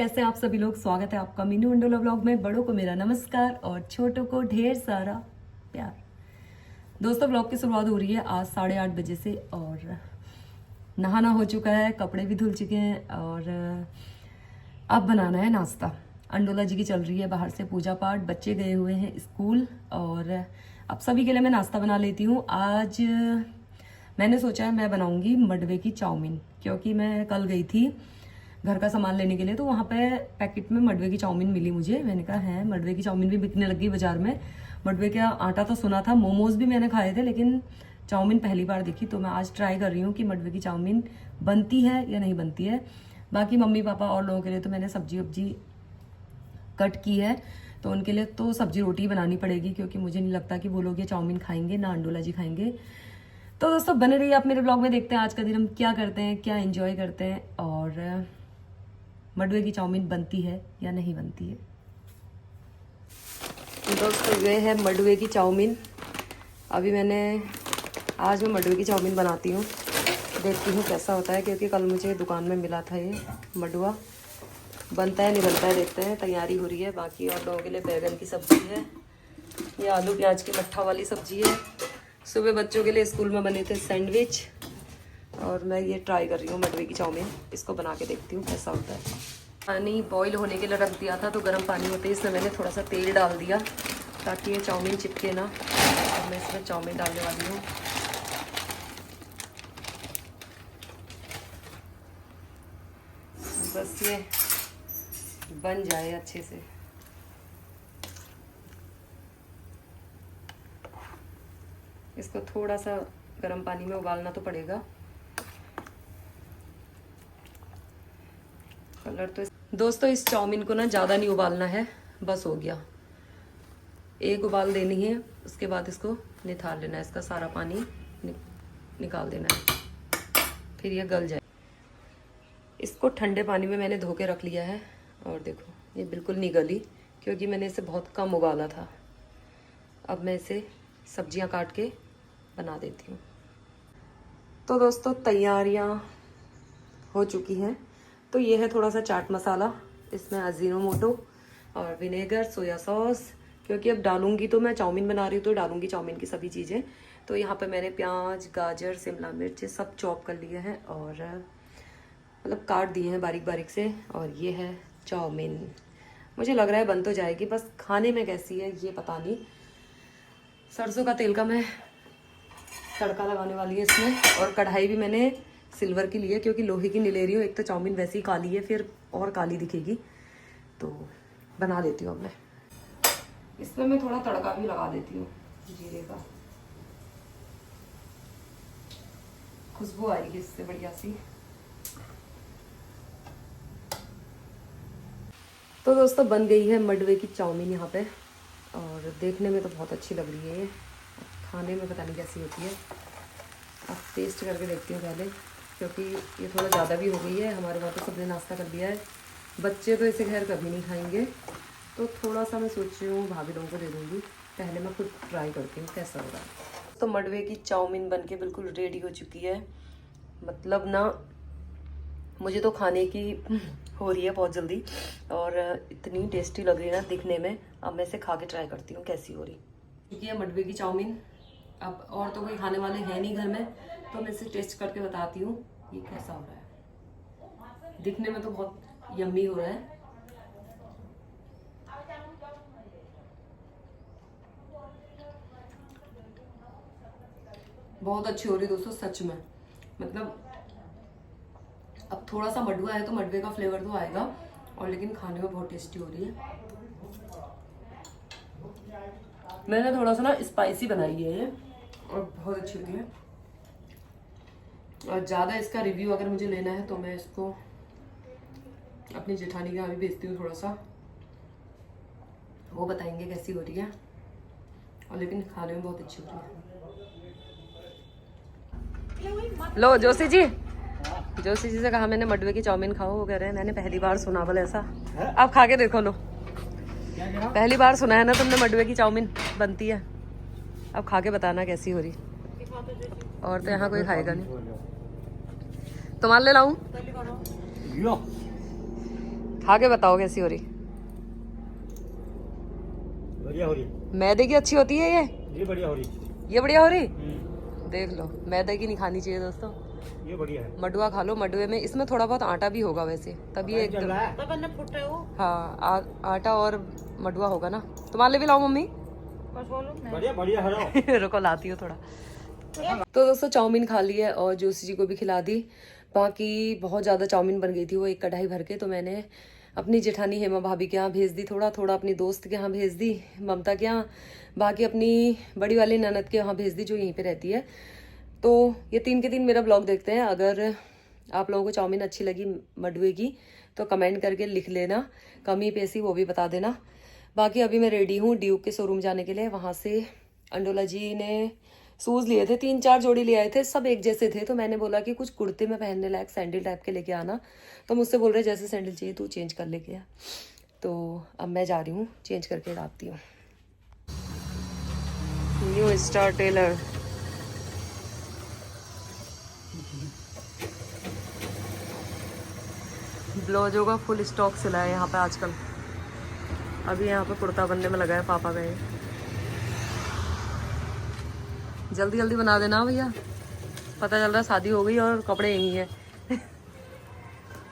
कैसे हैं आप सभी लोग। स्वागत है आपका मिनी मंडोला व्लॉग में। बड़ों को मेरा नमस्कार और छोटों को ढेर सारा प्यार। दोस्तों व्लॉग की शुरुआत हो रही है आज 8:30 बजे से और नहाना हो चुका है, कपड़े भी धुल चुके हैं और अब बनाना है नाश्ता। अंडोला जी की चल रही है बाहर से पूजा पाठ, बच्चे गए हुए हैं स्कूल और अब सभी के लिए मैं नाश्ता बना लेती हूँ। आज मैंने सोचा है मैं बनाऊंगी मडवे की चाउमीन, क्योंकि मैं कल गई थी घर का सामान लेने के लिए तो वहाँ पे पैकेट में मडवे की चाउमीन मिली मुझे। मैंने कहा है मडवे की चाउमीन भी बिकने लगी बाजार में। मडवे का आटा तो सुना था, मोमोज भी मैंने खाए थे, लेकिन चाउमीन पहली बार देखी। तो मैं आज ट्राई कर रही हूँ कि मडवे की चाउमीन बनती है या नहीं बनती है। बाकी मम्मी पापा और लोगों के लिए तो मैंने सब्जी वब्जी कट की है, तो उनके लिए तो सब्जी रोटी बनानी पड़ेगी, क्योंकि मुझे नहीं लगता कि वो लोग ये चाउमीन खाएंगे, ना अंडोला जी खाएंगे। तो दोस्तों बने रहिए आप मेरे ब्लॉग में, देखते हैं आज का दिन हम क्या करते हैं, क्या एंजॉय करते हैं और मडवे की चाउमीन बनती है या नहीं बनती है। दोस्तों ये है मडवे की चाउमीन। आज मैं मडवे की चाउमीन बनाती हूँ, देखती हूँ कैसा होता है, क्योंकि कल मुझे दुकान में मिला था ये मडवा। बनता है नहीं बनता है देखते हैं। तैयारी हो रही है। बाकी और लोगों के लिए बैगन की सब्जी है, ये आलू प्याज की मट्ठा वाली सब्जी है। सुबह बच्चों के लिए स्कूल में बने थे सैंडविच और मैं ये ट्राई कर रही हूँ मडवे की चाउमीन। इसको बना के देखती हूँ कैसा होता है। पानी बॉईल होने के लिए रख दिया था, तो गर्म पानी होते ही इसमें मैंने थोड़ा सा तेल डाल दिया ताकि ये चाउमीन चिपके ना। और मैं इसमें चाउमीन डालने वाली हूँ। बस ये बन जाए अच्छे से। इसको थोड़ा सा गर्म पानी में उबालना तो पड़ेगा। कलर तो दोस्तों इस चाउमीन को ना ज़्यादा नहीं उबालना है, बस हो गया। एक उबाल देनी है, उसके बाद इसको निथार लेना है, इसका सारा पानी निकाल देना है, फिर ये गल जाए। इसको ठंडे पानी में मैंने धो के रख लिया है और देखो ये बिल्कुल नहीं गली, क्योंकि मैंने इसे बहुत कम उबाला था। अब मैं इसे सब्जियां काट के बना देती हूँ। तो दोस्तों तैयारियां हो चुकी हैं। तो ये है थोड़ा सा चाट मसाला, इसमें अजीनोमोटो और विनेगर, सोया सॉस, क्योंकि अब डालूंगी तो मैं चाउमीन बना रही हूँ तो डालूंगी चाउमीन की सभी चीज़ें। तो यहाँ पे मैंने प्याज, गाजर, शिमला मिर्च सब चॉप कर लिए हैं और मतलब काट दिए हैं बारीक बारीक से। और ये है चाउमीन। मुझे लग रहा है बन तो जाएगी, बस खाने में कैसी है ये पता नहीं। सरसों का तेल का मैं तड़का लगाने वाली है इसमें। और कढ़ाई भी मैंने सिल्वर की ली है, क्योंकि लोहे की नहीं ले रही हूँ। एक तो चाउमीन वैसे ही काली है, फिर और काली दिखेगी। तो बना देती हूँ अब मैं। इसमें मैं थोड़ा तड़का भी लगा देती हूँ जीरे का, खुशबू आएगी इससे बढ़िया सी। तो दोस्तों बन गई है मडवे की चाउमीन यहाँ पे, और देखने में तो बहुत अच्छी लग रही है ये। खाने में पता नहीं कैसी होती है। अब टेस्ट करके देखती हूँ पहले, क्योंकि ये थोड़ा ज़्यादा भी हो गई है। हमारे वहाँ तो सबने नाश्ता कर लिया है, बच्चे तो इसे खैर कभी नहीं खाएंगे। तो थोड़ा सा मैं सोच रही हूँ भाभी लोगों को दे दूँगी। पहले मैं खुद ट्राई करती हूँ कैसा होगा। तो मडवे की चाउमीन बन के बिल्कुल रेडी हो चुकी है। मतलब ना मुझे तो खाने की हो रही है बहुत जल्दी, और इतनी टेस्टी लग रही है ना दिखने में। अब मैं इसे खा के ट्राई करती हूँ कैसी हो रही। क्योंकि ये मडवे की चाउमीन अब और तो कोई खाने वाले हैं नहीं घर में, तो मैं इसे टेस्ट करके बताती हूँ ये कैसा हो रहा है। दिखने में तो बहुत यम्मी हो रहा है। बहुत अच्छी हो रही है दोस्तों सच में। मतलब अब थोड़ा सा मडवा है तो मडवे का फ्लेवर तो आएगा, और लेकिन खाने में बहुत टेस्टी हो रही है। मैंने थोड़ा सा ना स्पाइसी बनाई है ये, और बहुत अच्छी लगी है। और ज़्यादा इसका रिव्यू अगर मुझे लेना है तो मैं इसको अपनी जेठानी के यहाँ भी भेजती हूँ थोड़ा सा, वो बताएंगे कैसी हो रही है। और लेकिन खाने में बहुत अच्छी हो रही है। लो जोशी जी से कहा मैंने मडवे की चाउमीन खाओ, वो कह रहे हैं मैंने पहली बार सुना बोले ऐसा। आप खा के देखो। लो पहली बार सुना है ना तुमने मडवे की चाउमीन बनती है। अब खा के बताना कैसी हो रही। और तो यहाँ कोई खाएगा नहीं। तुम्हारे ले लाऊं? खा के बताओ कैसी हो रही। बढ़िया हो रही। मैदे की अच्छी होती है ये बढ़िया हो रही। ये बढ़िया हो रही। देख लो, मैदे की नहीं खानी चाहिए दोस्तों, ये बढ़िया है। मडुआ खा लो। मडुए में इसमें थोड़ा बहुत आटा भी होगा वैसे, तभी ये एकदम। हाँ, आटा और मडुआ होगा ना। तुम्हारे लिए भी लाओ मम्मी। बढ़िया बढ़िया है। रुको लाती हो थोड़ा। तो दोस्तों चाउमीन खा ली है और जूसी जी को भी खिला दी। बाकी बहुत ज़्यादा चाउमीन बन गई थी वो एक कढ़ाई भर के, तो मैंने अपनी जेठानी हेमा भाभी के यहाँ भेज दी, थोड़ा थोड़ा अपनी दोस्त के यहाँ भेज दी, ममता के यहाँ, बाकी अपनी बड़ी वाली ननद के यहाँ भेज दी जो यहीं पे रहती है। तो ये 3 के 3 मेरा ब्लॉग देखते हैं। अगर आप लोगों को चाउमीन अच्छी लगी मडुए की तो कमेंट करके लिख लेना, कमी पेशी वो भी बता देना। बाकी अभी मैं रेडी हूँ ड्यूक के शोरूम जाने के लिए। वहाँ से अंडोला जी ने शूज़ लिए थे, 3-4 जोड़ी ले आए थे, सब एक जैसे थे। तो मैंने बोला कि कुछ कुर्ते में पहनने लायक सैंडल टाइप के लेके आना। तो मुझसे बोल रहे जैसे सैंडल चाहिए तू चेंज कर लेके आ। तो अब मैं जा रही हूँ, चेंज करके डालती हूँ। New star Taylor. ब्लाउजों का फुल स्टॉक सिला है यहाँ पे आजकल। अभी यहाँ पे कुर्ता बनने में लगा है, पापा गए। जल्दी जल्दी बना देना भैया, पता चल रहा है शादी हो गई और कपड़े यहीं हैं।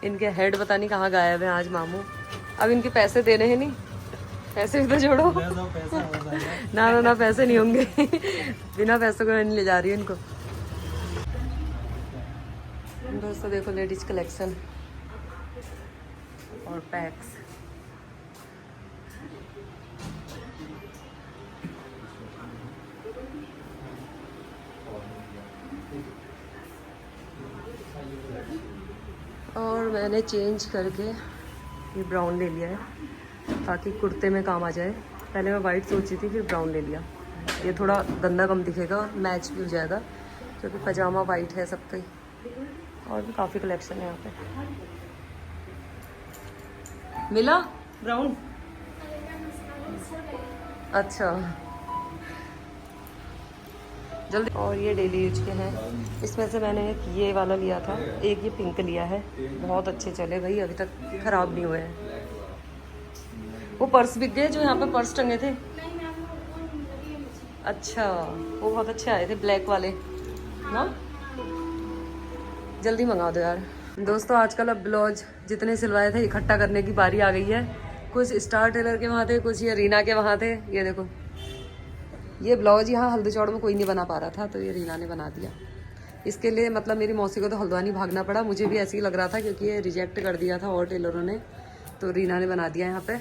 इनके हेड पता नहीं कहाँ गायब है आज मामू। अब इनके पैसे देने हैं नहीं, पैसे भी तो जोड़ो। ना ना ना पैसे नहीं होंगे। बिना पैसों के मैं नहीं ले जा रही हूँ इनको। दोस्तों देखो लेडीज कलेक्शन और पैक्स। और मैंने चेंज करके ये ब्राउन ले लिया है ताकि कुर्ते में काम आ जाए। पहले मैं वाइट सोची थी, फिर ब्राउन ले लिया। ये थोड़ा गंदा कम दिखेगा और मैच भी हो जाएगा क्योंकि पजामा वाइट है सबका ही। और भी काफ़ी कलेक्शन है यहाँ पे। मिला ब्राउन? अच्छा जल्दी। और ये डेली यूज के हैं। इसमें से मैंने एक ये वाला लिया था, एक ये पिंक लिया है। बहुत अच्छे चले भाई, अभी तक खराब नहीं हुए हैं। वो पर्स बिक गए जो यहाँ पे पर्स टंगे थे। अच्छा वो बहुत अच्छे आए थे ब्लैक वाले ना। जल्दी मंगा दो यार। दोस्तों आजकल अब ब्लाउज जितने सिलवाए थे इकट्ठा करने की बारी आ गई है। कुछ स्टार टेलर के वहाँ थे, कुछ ये रीना के वहाँ थे। ये देखो ये ब्लाउज यहाँ हल्दी चौड़ में कोई नहीं बना पा रहा था, तो ये रीना ने बना दिया। इसके लिए मतलब मेरी मौसी को तो हल्द्वानी भागना पड़ा, मुझे भी ऐसे ही लग रहा था क्योंकि ये रिजेक्ट कर दिया था और टेलरों ने, तो रीना ने बना दिया। यहाँ पे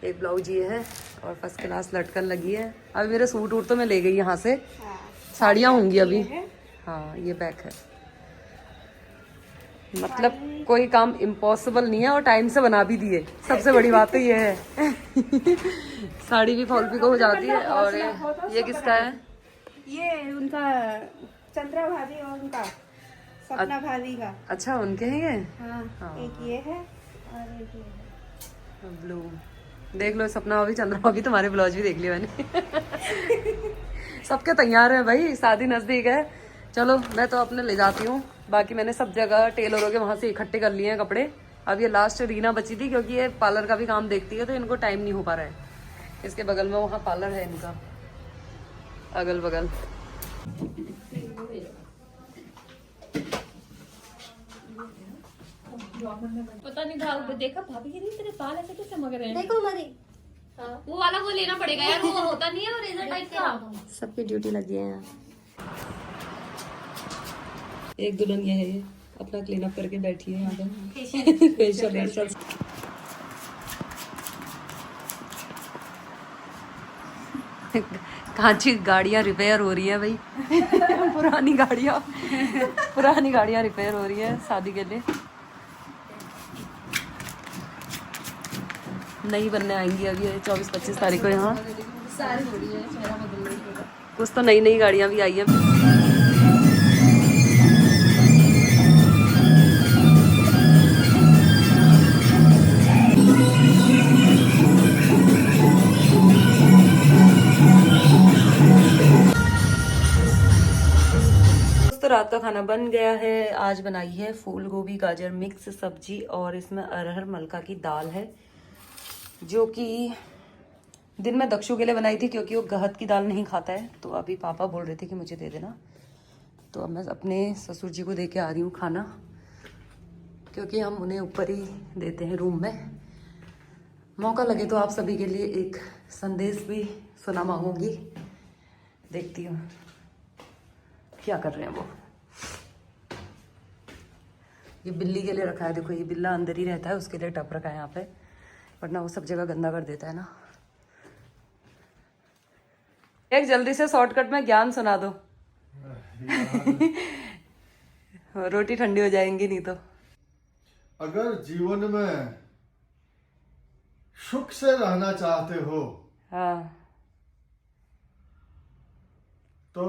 एक ब्लाउज ये है और फर्स्ट क्लास लटकन लगी है। अभी मेरे सूट वूट तो मैं ले गई यहाँ से, साड़ियाँ होंगी अभी। हाँ ये बैक है, मतलब कोई काम इम्पॉसिबल नहीं है और टाइम से बना भी दिए। सबसे बड़ी बात तो ये है। साड़ी भी फॉल पिको हो जाती है। और ये किसका है? ये उनका चंद्रा भाभी और उनका सपना भाभी का। अच्छा उनके हैं ये। हाँ। एक ये है और एक ये है ब्लू। देख लो सपना भाभी चंद्रा भाभी, तुम्हारे ब्लाउज भी देख लिया मैंने। सबके तैयार है भाई, शादी नजदीक है। चलो मैं तो अपने ले जाती हूँ। बाकी मैंने सब जगह टेलरों के वहाँ से इकट्ठे कर लिए हैं कपड़े। अब ये लास्ट रीना बची थी क्योंकि ये पार्लर का भी काम देखती है तो इनको टाइम नहीं हो पा रहा है। इसके बगल में वहाँ पार्लर है इनका, अगल बगल। पता नहीं था, देखा भाभी के नहीं तेरे बाल ऐसे क्यों चमक रहे हैं? देखो हमारी वो वाला वो लेना पड़ेगा यार, वो होता नहीं है वो रेजर टाइप का। सबकी ड्यूटी लगी है यहाँ। एक दुल्हन ये है, ये अपना क्लीन अप करके बैठी है यहाँ पे। फेशियल कांची गाड़ियाँ रिपेयर हो रही है भाई। पुरानी गाड़ियाँ रिपेयर हो रही है शादी के लिए। नई बनने आएंगी अभी 24-25 तारीख को यहाँ। कुछ तो नई गाड़ियाँ भी आई हैं। रात का खाना बन गया है। आज बनाई है फूल गोभी गाजर मिक्स सब्जी और इसमें अरहर मलका की दाल है, जो कि दिन में दक्षु के लिए बनाई थी क्योंकि वो गहत की दाल नहीं खाता है। तो अभी पापा बोल रहे थे कि मुझे दे देना, तो अब मैं अपने ससुर जी को दे के आ रही हूँ खाना, क्योंकि हम उन्हें ऊपर ही देते हैं रूम में। मौका लगे तो आप सभी के लिए एक संदेश भी सुना मांगूंगी। देखती हूँ क्या कर रहे हैं वो। ये बिल्ली के लिए रखा है, देखो ये बिल्ला अंदर ही रहता है, उसके लिए टप रखा है यहाँ पे, वरना वो सब जगह गंदा कर देता है ना। एक जल्दी से शॉर्टकट में ज्ञान सुना दो। रोटी ठंडी हो जाएंगी नहीं तो। अगर जीवन में सुख से रहना चाहते हो हाँ तो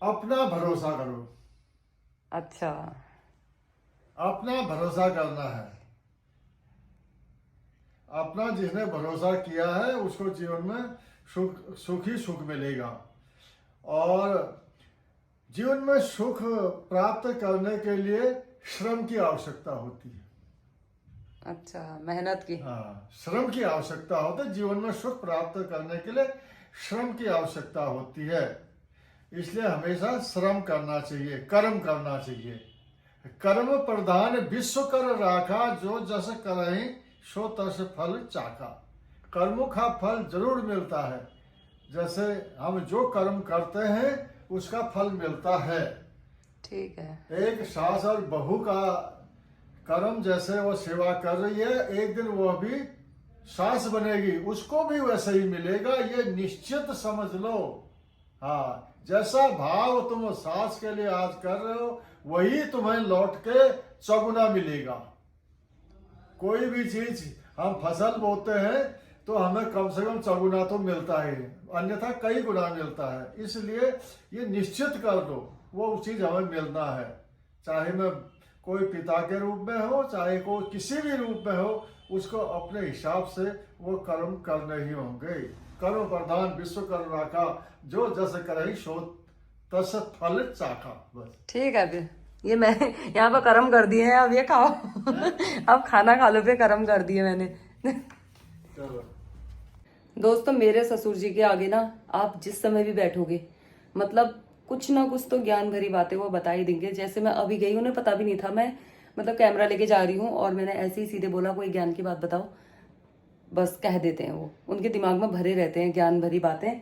अपना भरोसा करो। अच्छा, अपना भरोसा करना है। अपना जिसने भरोसा किया है उसको जीवन में सुख ही सुख मिलेगा। और जीवन में सुख प्राप्त करने के लिए श्रम की आवश्यकता होती है। अच्छा, मेहनत की। हाँ, श्रम की आवश्यकता होती है। जीवन में सुख प्राप्त करने के लिए श्रम की आवश्यकता होती है, इसलिए हमेशा श्रम करना चाहिए, कर्म करना चाहिए। कर्म प्रधान विश्व कर राखा, जो जस करहि सो तस फल चाखा। कर्मों का फल जरूर मिलता है, जैसे हम जो कर्म करते हैं उसका फल मिलता है। ठीक है। एक सास और बहू का कर्म, जैसे वो सेवा कर रही है, एक दिन वो भी सास बनेगी, उसको भी वैसे ही मिलेगा, ये निश्चित समझ लो। हाँ, जैसा भाव तुम सास के लिए आज कर रहे हो वही तुम्हें लौट के चौगुना मिलेगा। कोई भी चीज हम फसल बोते हैं तो हमें कम से कम चौगुना तो मिलता है, अन्यथा कई गुना मिलता है। इसलिए ये निश्चित कर दो वो चीज हमें मिलना है, चाहे मैं कोई पिता के रूप में हो, चाहे कोई किसी भी रूप में हो, उसको अपने हिसाब से वो कर्म करने ही होंगे। कर्म प्रधान विश्व कर राखा, जो जस करहि सो तस फल चाखा। बस ठीक है, फिर ये मैं यहाँ पर कर्म कर दिए हैं, अब ये खाओ। अब खाना खा लो, पे कर्म कर दिए मैंने। चलो दोस्तों, मेरे ससुर जी के आगे ना आप जिस समय भी बैठोगे, मतलब कुछ ना कुछ तो ज्ञान भरी बातें वो बता ही देंगे। जैसे मैं अभी गई, उन्हें पता भी नहीं था मैं मतलब कैमरा लेके जा रही हूँ, और मैंने ऐसे ही सीधे बोला कोई ज्ञान की बात बताओ, बस कह देते हैं। वो उनके दिमाग में भरे रहते हैं ज्ञान भरी बातें।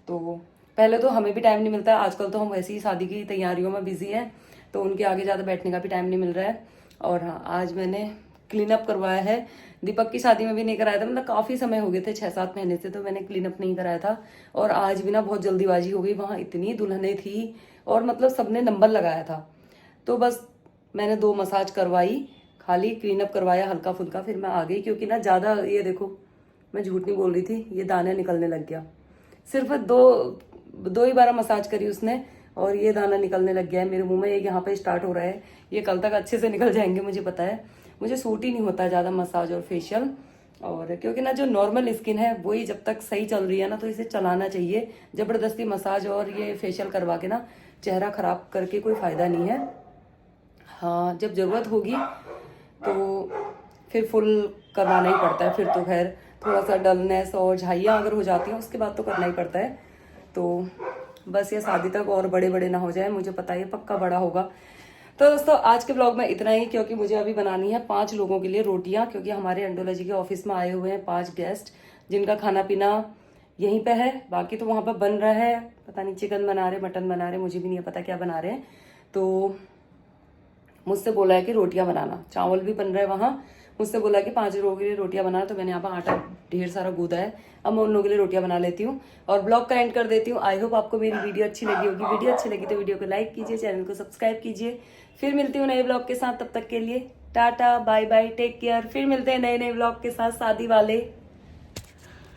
तो पहले तो हमें भी टाइम नहीं मिलता है, आजकल तो हम वैसे ही शादी की तैयारियों में बिजी हैं, तो उनके आगे ज़्यादा बैठने का भी टाइम नहीं मिल रहा है। और हाँ, आज मैंने क्लीन अप करवाया है। दीपक की शादी में भी नहीं कराया था, मतलब काफ़ी समय हो गए थे, 6-7 महीने से, तो मैंने क्लीन अप नहीं कराया था। और आज भी ना बहुत जल्दीबाजी हो गई, वहाँ इतनी दुल्हनें थी और मतलब सबने नंबर लगाया था, तो बस मैंने 2 मसाज करवाई, खाली क्लीन अप करवाया हल्का फुल्का, फिर मैं आ गई। क्योंकि ना ज़्यादा, ये देखो मैं झूठ नहीं बोल रही थी, ये दाने निकलने लग गया। सिर्फ दो ही बार मसाज करी उसने और ये दाना निकलने लग गया है मेरे मुंह में। ये यहाँ पे स्टार्ट हो रहा है, ये कल तक अच्छे से निकल जाएंगे, मुझे पता है। मुझे सूट ही नहीं होता ज़्यादा मसाज और फेशियल, और क्योंकि ना जो नॉर्मल स्किन है वही जब तक सही चल रही है ना, तो इसे चलाना चाहिए। ज़बरदस्ती मसाज और ये फेशियल करवा के ना चेहरा खराब करके कोई फ़ायदा नहीं है। हाँ, जब ज़रूरत होगी तो फिर फुल करवाना ही पड़ता है। फिर तो खैर थोड़ा सा डलनेस और झाइयाँ अगर हो जाती हैं उसके बाद तो करना ही पड़ता है। तो बस ये शादी तक और बड़े बड़े ना हो जाए, मुझे पता है ये पक्का बड़ा होगा। तो दोस्तों, आज के ब्लॉग में इतना ही, क्योंकि मुझे अभी बनानी है 5 लोगों के लिए रोटियां, क्योंकि हमारे एंडोलॉजी के ऑफिस में आए हुए हैं 5 गेस्ट, जिनका खाना पीना यहीं पे है। बाकी तो वहाँ पर बन रहा है, पता नहीं चिकन बना रहे, मटन बना रहे, मुझे भी नहीं पता क्या बना रहे हैं। तो मुझसे बोला है कि रोटियां बनाना, चावल भी बन रहा है वहाँ। मुझसे बोला कि 5 लोगों के लिए रोटियां बनाना, तो मैंने यहाँ पर आटा ढेर सारा गूदा है, अब मैं उन लोगों के लिए रोटियां बना लेती हूँ और ब्लॉग का एंड कर देती हूँ। आई होप आपको मेरी वीडियो अच्छी लगी होगी। वीडियो अच्छी लगी तो वीडियो को लाइक कीजिए, चैनल को सब्सक्राइब कीजिए। फिर मिलती हूँ नए ब्लॉग के साथ, तब तक के लिए tata bye bye, take care. फिर मिलते हैं नए ब्लॉग के साथ, शादी वाले।